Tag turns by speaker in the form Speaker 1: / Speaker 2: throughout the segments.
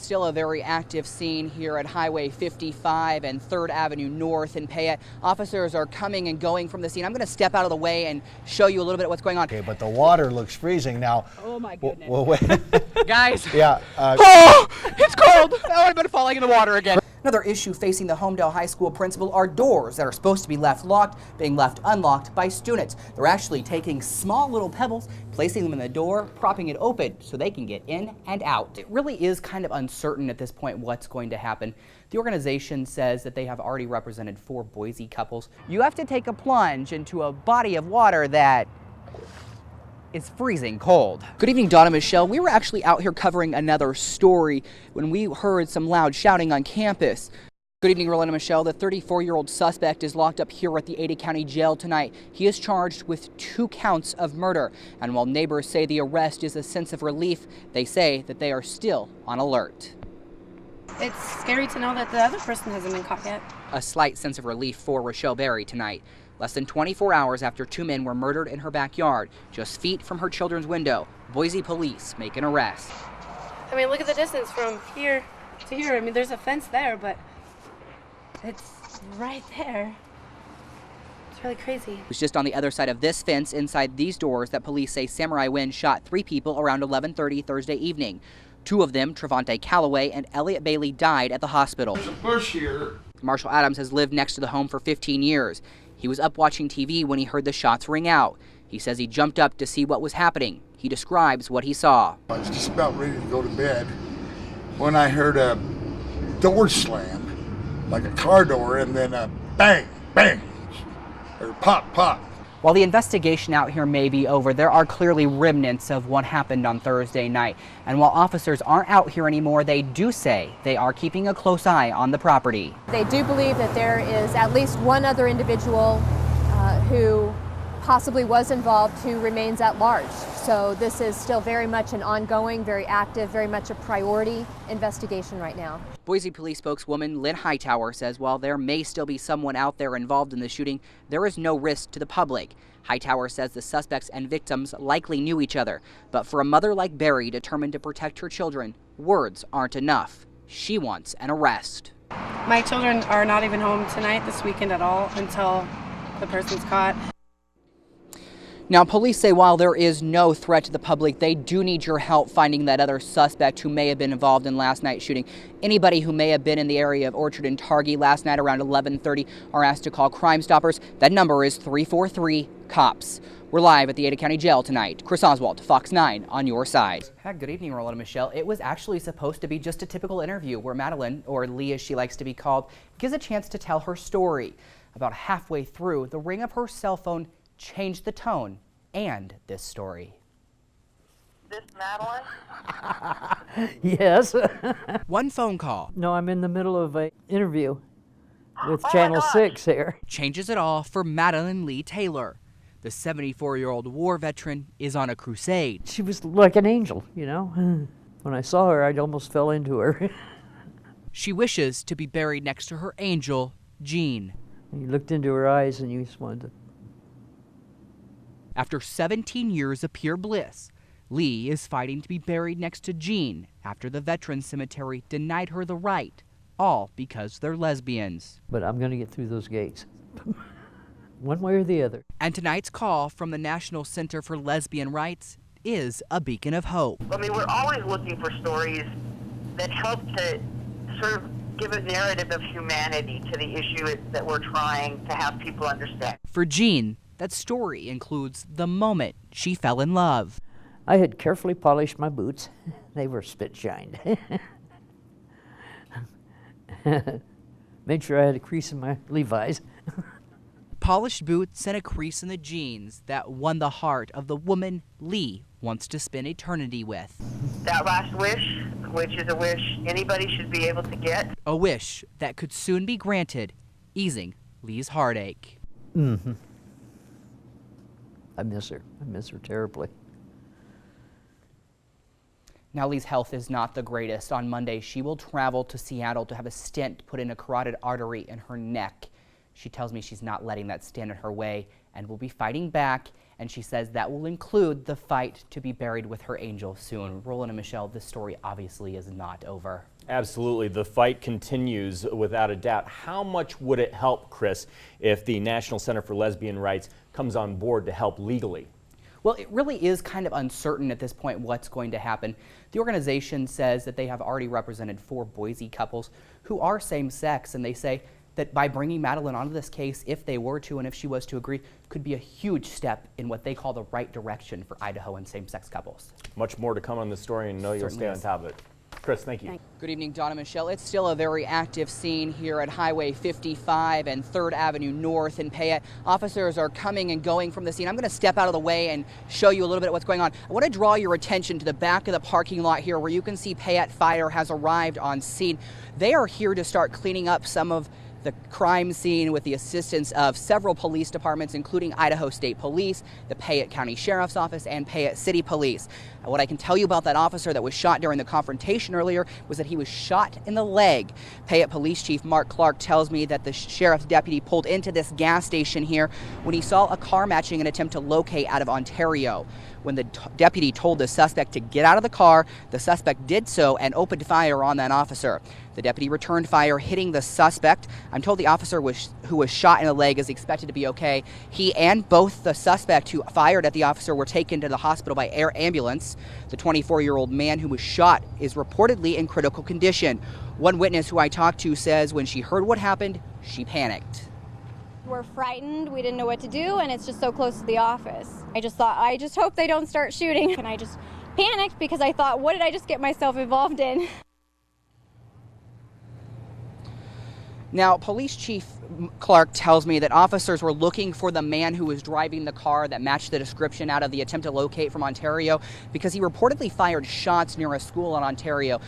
Speaker 1: still a very active scene here at Highway 55 and 3rd Avenue North in Payette. Officers are coming and going from the scene. I'm going to step out of the way and show you a little bit of what's going on.
Speaker 2: Okay, but the water looks freezing now.
Speaker 1: Oh my goodness.
Speaker 2: Well, wait.
Speaker 1: Guys.
Speaker 2: Yeah.
Speaker 1: Oh, it's cold. Oh, I've been falling in the water again. Another issue facing the HOMEDALE High School principal are doors that are supposed to be left locked, being left unlocked by students. They're actually taking small little pebbles, placing them in the door, propping it open so they can get in and out. It really is kind of uncertain at this point what's going to happen. The organization says that they have already represented 4 Boise couples. You have to take a plunge into a body of water that is freezing cold. Good evening, Dawn and Michelle. We were actually out here covering another story when we heard some loud shouting on campus. Good evening, Roland and Michelle. The 34-year-old suspect is locked up here at the Ada County Jail tonight. He is charged with 2 counts of murder. And while neighbors say the arrest is a sense of relief, they say that they are still on alert.
Speaker 3: It's scary to know that the other person hasn't been caught yet.
Speaker 1: A slight sense of relief for Rochelle Berry tonight. Less than 24 hours after 2 men were murdered in her backyard, just feet from her children's window, Boise police make an arrest.
Speaker 3: I mean, look at the distance from here to here. I mean, there's a fence there, but it's right there. It's really crazy.
Speaker 1: It was just on the other side of this fence inside these doors that police say Samurai Wynn shot 3 people around 11:30 Thursday evening. 2 of them, Trevante Calloway and Elliot Bailey, died at the hospital.
Speaker 4: There's a bush here.
Speaker 1: Marshall Adams has lived next to the home for 15 years. He was up watching TV when he heard the shots ring out. He says he jumped up to see what was happening. He describes what he saw.
Speaker 4: I was just about ready to go to bed when I heard a door slam, like a car door, and then a bang, bang, or pop, pop.
Speaker 1: While the investigation out here may be over, there are clearly remnants of what happened on Thursday night. And while officers aren't out here anymore, they do say they are keeping a close eye on the property.
Speaker 5: They do believe that there is at least one other individual who possibly was involved who remains at large. So this is still very much an ongoing, very active, very much a priority investigation right now.
Speaker 1: Boise police spokeswoman Lynn Hightower says while there may still be someone out there involved in the shooting, there is no risk to the public. Hightower says the suspects and victims likely knew each other, but for a mother like Berry determined to protect her children, words aren't enough. She wants an arrest.
Speaker 3: My children are not even home tonight, this weekend at all, until the person's caught.
Speaker 1: Now, police say while there is no threat to the public, they do need your help finding that other suspect who may have been involved in last night's shooting. Anybody who may have been in the area of Orchard and Targhee last night around 11:30 are asked to call Crime Stoppers. That number is 343-COPS. We're live at the Ada County Jail tonight. Chris Oswalt, Fox 9, on your side. Good evening, Roland and Michelle. It was actually supposed to be just a typical interview where Madeline, or Lee as she likes to be called, gives a chance to tell her story. About halfway through, the ring of her cell phone changed the tone and this story.
Speaker 6: This Madeline?
Speaker 7: Yes.
Speaker 1: One phone call.
Speaker 7: No, I'm in the middle of an interview with Channel 6 here.
Speaker 1: Changes it all for Madeline Lee Taylor. The 74-year-old war veteran is on a crusade.
Speaker 7: She was like an angel, you know. When I saw her, I almost fell into her.
Speaker 1: She wishes to be buried next to her angel, Jean.
Speaker 7: You looked into her eyes and you just wanted to.
Speaker 1: After 17 years of pure bliss, Lee is fighting to be buried next to Jean after the Veterans Cemetery denied her the right, all because they're lesbians.
Speaker 7: But I'm going to get through those gates, one way or the other.
Speaker 1: And tonight's call from the National Center for Lesbian Rights is a beacon of hope.
Speaker 6: I mean, we're always looking for stories that help to sort of give a narrative of humanity to the issue that we're trying to have people understand.
Speaker 1: For Jean, that story includes the moment she fell in love.
Speaker 7: I had carefully polished my boots. They were spit-shined. Made sure I had a crease in my Levi's.
Speaker 1: Polished boots and a crease in the jeans that won the heart of the woman Lee wants to spend eternity with.
Speaker 6: That last wish, which is a wish anybody should be able to get.
Speaker 1: A wish that could soon be granted, easing Lee's heartache.
Speaker 7: Mm-hmm. I miss her. I miss her terribly.
Speaker 1: Now, Lee's health is not the greatest. On Monday, she will travel to Seattle to have a stent put in a carotid artery in her neck. She tells me she's not letting that stand in her way and will be fighting back, and she says that will include the fight to be buried with her angel soon. Roland and Michelle, this story obviously is not over.
Speaker 8: Absolutely. The fight continues without a doubt. How much would it help, Chris, if the National Center for Lesbian Rights comes on board to help legally?
Speaker 1: Well, it really is kind of uncertain at this point what's going to happen. The organization says that they have already represented 4 Boise couples who are same-sex, and they say that by bringing Madeline onto this case, if they were to and if she was to agree, could be a huge step in what they call the right direction for Idaho and same-sex couples.
Speaker 8: Much more to come on this story, and know you'll stay on top of it. Chris, thank you.
Speaker 1: Good evening, Donna Michelle. It's still a very active scene here at Highway 55 and 3rd Avenue North in Payette. Officers are coming and going from the scene. I'm going to step out of the way and show you a little bit of what's going on. I want to draw your attention to the back of the parking lot here where you can see Payette Fire has arrived on scene. They are here to start cleaning up some of the crime scene with the assistance of several police departments, including Idaho State Police, the Payette County Sheriff's Office, and Payette City Police. What I can tell you about that officer that was shot during the confrontation earlier was that he was shot in the leg. Payette Police Chief Mark Clark tells me that the sheriff's deputy pulled into this gas station here when he saw a car matching an attempt to locate out of Ontario. When the deputy told the suspect to get out of the car, the suspect did so and opened fire on that officer. The deputy returned fire, hitting the suspect. I'm told the officer who was shot in the leg is expected to be okay. He and both the suspect who fired at the officer were taken to the hospital by air ambulance. The 24-year-old man who was shot is reportedly in critical condition. One witness who I talked to says when she heard what happened, she panicked.
Speaker 9: We're frightened, we didn't know what to do, and it's just so close to the office. I just thought, I just hope they don't start shooting. And I just panicked because I thought, what did I just get myself involved in?
Speaker 1: Now, Police Chief Clark tells me that officers were looking for the man who was driving the car that matched the description out of the attempt to locate from Ontario because he reportedly fired shots near a school in Ontario.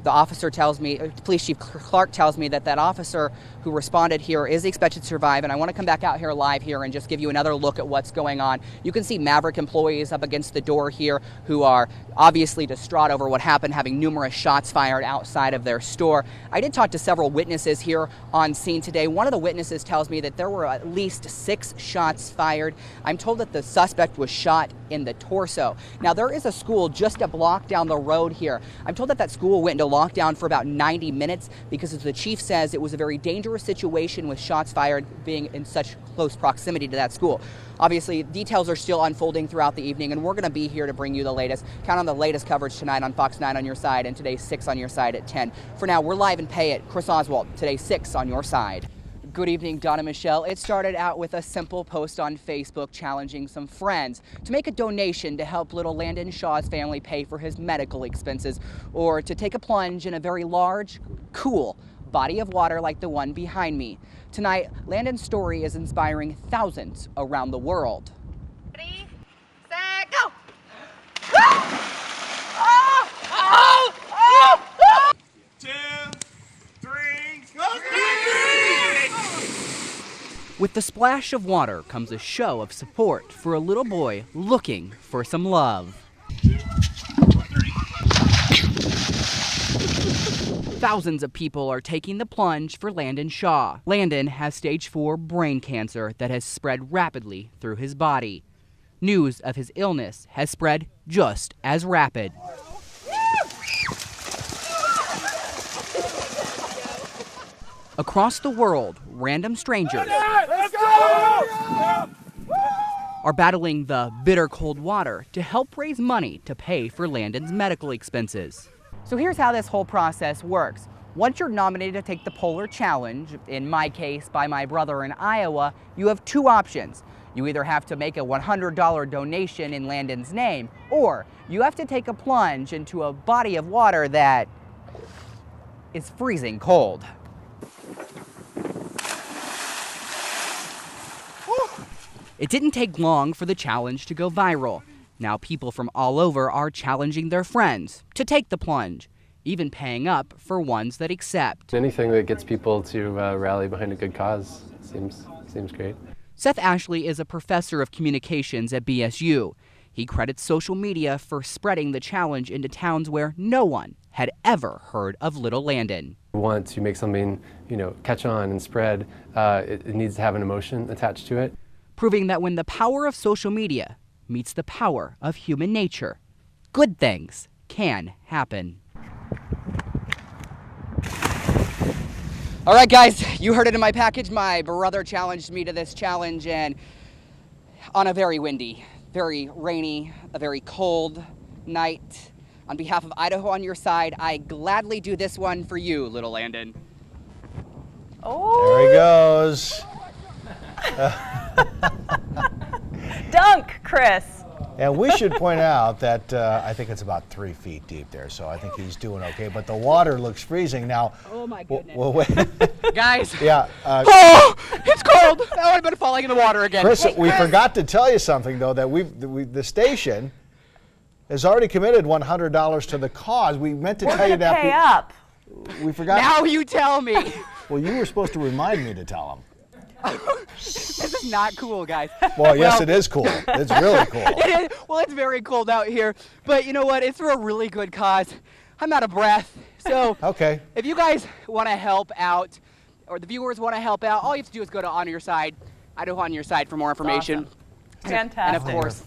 Speaker 1: The officer tells me, Police Chief Clark tells me that that officer who responded here is expected to survive, and I want to come back out here live here and just give you another look at what's going on. You can see Maverick employees up against the door here who are obviously distraught over what happened, having numerous shots fired outside of their store. I did talk to several witnesses here on scene today. One of the witnesses tells me that there were at least 6 shots fired. I'm told that the suspect was shot in the torso. Now, there is a school just a block down the road here. I'm told that that school went into lockdown for about 90 minutes because, as the chief says, it was a very dangerous situation with shots fired being in such close proximity to that school. Obviously, details are still unfolding throughout the evening, and we're going to be here to bring you the latest. Count on the latest coverage tonight on Fox 9 on your side, and today's 6 on your side at 10. For now, we're live in Payette. Chris Oswalt, today's 6 on your side. Good evening, Donna Michelle. It started out with a simple post on Facebook challenging some friends to make a donation to help little Landon Shaw's family pay for his medical expenses, or to take a plunge in a very large, cool body of water like the one behind me. Tonight, Landon's story is inspiring thousands around the world.
Speaker 10: Ready, set, go!
Speaker 11: 2, 3, go!
Speaker 1: With the splash of water comes a show of support for a little boy looking for some love. Thousands of people are taking the plunge for Landon Shaw. Landon has stage 4 brain cancer that has spread rapidly through his body. News of his illness has spread just as rapid. Across the world, random strangers are battling the bitter cold water to help raise money to pay for Landon's medical expenses. So here's how this whole process works. Once you're nominated to take the Polar Challenge, in my case by my brother in Iowa, you have 2 options. You either have to make a $100 donation in Landon's name, or you have to take a plunge into a body of water that is freezing cold. It didn't take long for the challenge to go viral. Now people from all over are challenging their friends to take the plunge, even paying up for ones that accept.
Speaker 12: Anything that gets people to rally behind a good cause seems great.
Speaker 1: Seth Ashley is a professor of communications at BSU. He credits social media for spreading the challenge into towns where no one had ever heard of little Landon.
Speaker 12: We want to make something, catch on and spread. It needs to have an emotion attached to it.
Speaker 1: Proving that when the power of social media meets the power of human nature, good things can happen. All right, guys, you heard it in my package. My brother challenged me to this challenge, and on a very windy, very rainy, a very cold night, on behalf of Idaho on Your Side, I gladly do this one for you, little Landon.
Speaker 2: Oh. There he goes.
Speaker 13: Dunk, Chris.
Speaker 2: And we should point out that I think it's about 3 feet deep there, so I think he's doing okay. But the water looks freezing now.
Speaker 1: Oh my goodness.
Speaker 2: Well, wait.
Speaker 1: Guys.
Speaker 2: Yeah.
Speaker 1: Oh, it's cold. I would have been falling in the water again.
Speaker 2: Chris,
Speaker 1: Hey,
Speaker 2: we forgot to tell you something, though, that the station has already committed $100 to the cause. We meant to tell you that.
Speaker 13: Pay up.
Speaker 2: We forgot.
Speaker 1: Now you tell me.
Speaker 2: Well, you were supposed to remind me to tell him.
Speaker 1: This is not cool, guys.
Speaker 2: Well, yes, it is cool. It's really cool.
Speaker 1: It is. Well, it's very cold out here, but you know what? It's for a really good cause. I'm out of breath, so
Speaker 2: okay.
Speaker 1: If you guys want to help out, or the viewers want to help out, all you have to do is go to On Your Side, Idaho On Your Side for more information.
Speaker 13: Awesome. Fantastic.
Speaker 1: And of course,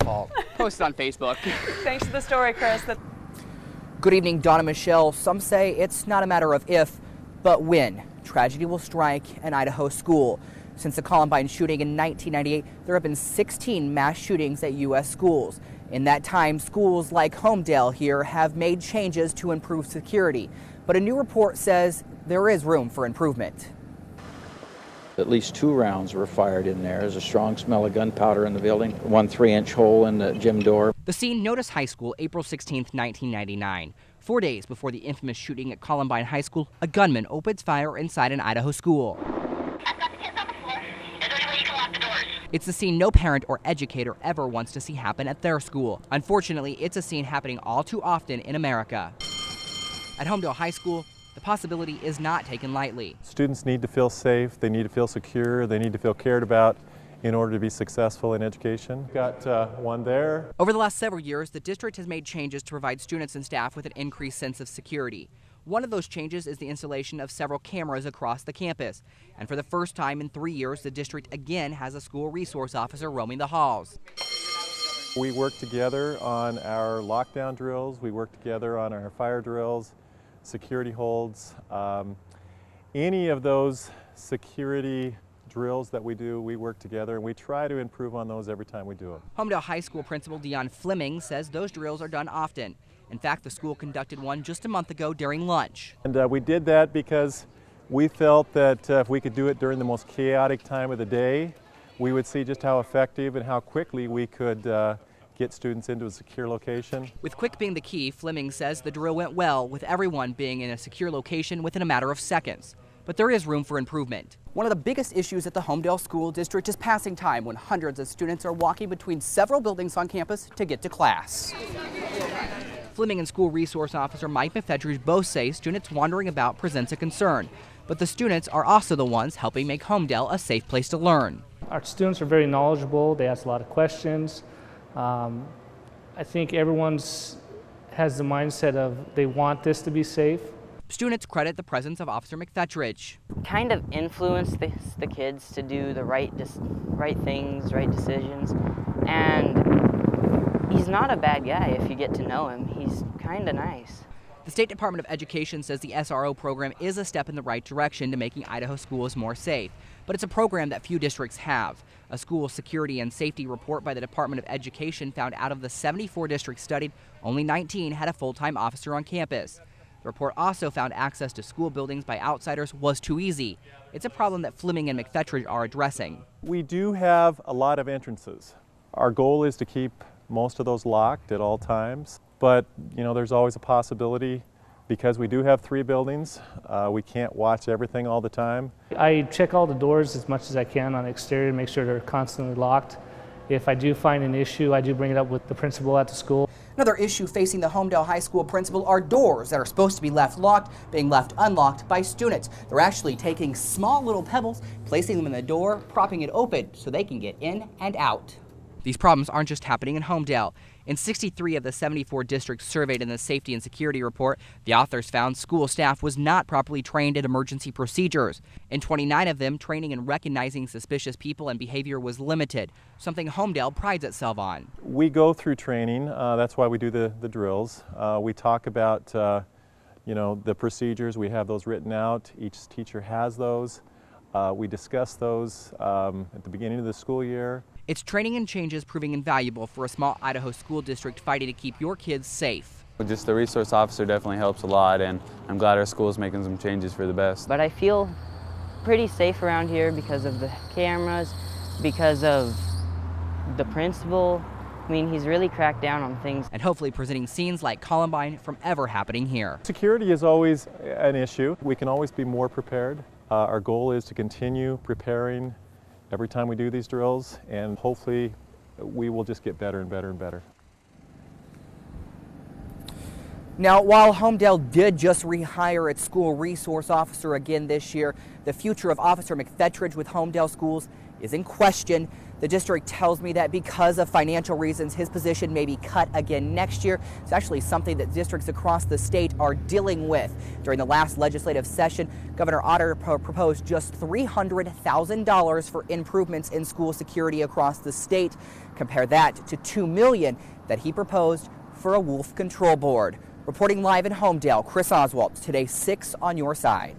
Speaker 1: post it on Facebook.
Speaker 13: Thanks for the story, Chris.
Speaker 1: Good evening, Donna Michelle. Some say it's not a matter of if, but when tragedy will strike an Idaho school. Since the Columbine shooting in 1998, there have been 16 mass shootings at U.S. schools. In that time, schools like HOMEDALE here have made changes to improve security. But a new report says there is room for improvement.
Speaker 14: At least 2 rounds were fired in there. There's a strong smell of gunpowder in the building. 1 3-inch hole in the gym door.
Speaker 1: The scene, Notice High School, April 16, 1999. 4 days before the infamous shooting at Columbine High School, a gunman opens fire inside an Idaho school. It's a scene no parent or educator ever wants to see happen at their school. Unfortunately, it's a scene happening all too often in America. At HOMEDALE High School, the possibility is not taken lightly.
Speaker 15: Students need to feel safe, they need to feel secure, they need to feel cared about in order to be successful in education. Got one there.
Speaker 1: Over the last several years, the district has made changes to provide students and staff with an increased sense of security. One of those changes is the installation of several cameras across the campus. And for the first time in 3 years, the district again has a school resource officer roaming the halls.
Speaker 15: We work together on our lockdown drills, we work together on our fire drills, security holds. Any of those security drills that we do, we work together and we try to improve on those every time we do them.
Speaker 1: HOMEDALE High School Principal Dion Fleming says those drills are done often. In fact, the school conducted one just a month ago during lunch.
Speaker 15: And we did that because we felt that if we could do it during the most chaotic time of the day, we would see just how effective and how quickly we could get students into a secure location.
Speaker 1: With quick being the key, Fleming says the drill went well, with everyone being in a secure location within a matter of seconds. But there is room for improvement. One of the biggest issues at the HOMEDALE School District is passing time when hundreds of students are walking between several buildings on campus to get to class. Fleming and School Resource Officer Mike McFetrige both say students wandering about presents a concern, but the students are also the ones helping make HOMEDALE a safe place to learn.
Speaker 16: Our students are very knowledgeable, they ask a lot of questions. I think everyone's has the mindset of they want this to be safe.
Speaker 1: Students credit the presence of Officer McFetrige.
Speaker 17: Kind of influence the kids to do the right things, right decisions, and he's not a bad guy if you get to know him. He's kind of nice.
Speaker 1: The State Department of Education says the SRO program is a step in the right direction to making Idaho schools more safe, but it's a program that few districts have. A school security and safety report by the Department of Education found out of the 74 districts studied, only 19 had a full-time officer on campus. The report also found access to school buildings by outsiders was too easy. It's a problem that Fleming and McFetrige are addressing.
Speaker 15: We do have a lot of entrances. Our goal is to keep most of those locked at all times, but you know, there's always a possibility because we do have 3 buildings. We can't watch everything all the time.
Speaker 16: I check all the doors as much as I can on the exterior to make sure they're constantly locked. If I do find an issue, I do bring it up with the principal at the school.
Speaker 1: Another issue facing the HOMEDALE High School principal are doors that are supposed to be left locked, being left unlocked by students. They're actually taking small little pebbles, placing them in the door, propping it open so they can get in and out. These problems aren't just happening in HOMEDALE. In 63 of the 74 districts surveyed in the Safety and Security Report, the authors found school staff was not properly trained in emergency procedures. In 29 of them, training in recognizing suspicious people and behavior was limited, something HOMEDALE prides itself on.
Speaker 15: We go through training. That's why we do the drills. We talk about you know, the procedures, we have those written out. Each teacher has those. We discuss those at the beginning of the school year.
Speaker 1: It's training and changes proving invaluable for a small Idaho school district fighting to keep your kids safe.
Speaker 18: Just the resource officer definitely helps a lot, and I'm glad our school is making some changes for the best.
Speaker 17: But I feel pretty safe around here because of the cameras, because of the principal. I mean, he's really cracked down on things.
Speaker 1: And hopefully preventing scenes like Columbine from ever happening here.
Speaker 15: Security is always an issue. We can always be more prepared. Our goal is to continue preparing every time we do these drills, and hopefully we will just get better and better and better.
Speaker 1: Now, while HOMEDALE did just rehire its school resource officer again this year, the future of Officer McFetridge with HOMEDALE schools is in question. The district tells me that because of financial reasons, his position may be cut again next year. It's actually something that districts across the state are dealing with. During the last legislative session, Governor Otter proposed just $300,000 for improvements in school security across the state. Compare that to $2 million that he proposed for a wolf control board. Reporting live in HOMEDALE, Chris Oswalt, Today 6 on your side.